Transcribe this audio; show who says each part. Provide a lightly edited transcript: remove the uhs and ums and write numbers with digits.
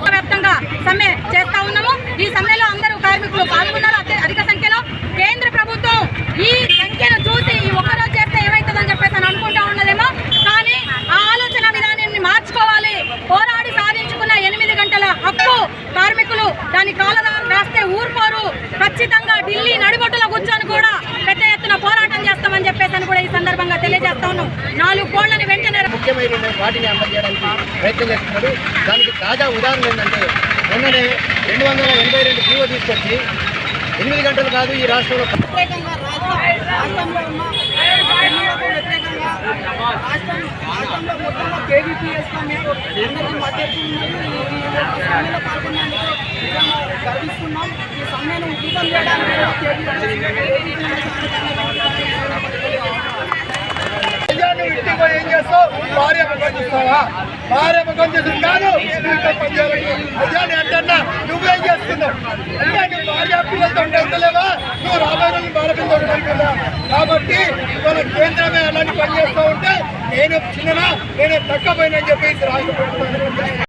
Speaker 1: వ్యాప్తంగా సమ్మె చేస్తా ఉన్నాము. ఈ సమ్మెలో అందరూ కార్మికులు పాల్గొన్నారు అధిక సంఖ్యలో. కేంద్ర ప్రభుత్వం ఈ సంఖ్యను చూసి ఈ ఒక్కరోజు చేస్తే ఏమవుతుందని చెప్పేసి అని అనుకుంటా ఉన్నదేమో, కానీ ఆ ఆలోచన విధానాన్ని మార్చుకోవాలి. పోరాడి సాధించుకున్న 8 గంటల హక్కు కార్మికులు దాని కాలదారు రాస్తే ఊరుకోరు. ఖచ్చితంగా ఢిల్లీ నడిబొట్టులో కూర్చొని కూడా పెద్ద ఎత్తున పోరాటం చేస్తామని చెప్పేసి అని కూడా ఈ సందర్భంగా తెలియజేస్తా ఉన్నాం. 4 కోళ్లని వెంటనే
Speaker 2: ముఖ్యమైన వాటిని అమలు చేయడానికి ప్రయత్నం చేస్తున్నారు. దానికి తాజా ఉదాహరణ ఏంటంటే, మొన్ననే 282 జీవో తీసుకొచ్చి 8 గంటలు కాదు ఈ రాష్ట్రంలో ఏం చేస్తావు? భార్య ముఖం చూస్తావా? భార్య ముఖం చూసి కాదు పనిచేయాలని అంటన్నా నువ్వేం చేస్తున్నావు అంటే నువ్వు భార్య పిల్లలతో ఉండలేవా? నువ్వు రాబోయే భార్యపిల్లతో ఉండాలి కదా. కాబట్టి ఇవాళ కేంద్రమే అలాంటి పని చేస్తూ ఉంటే నేను చిన్ననా నేనే తక్కువ పోయినని చెప్పేసి రాష్ట్రపతి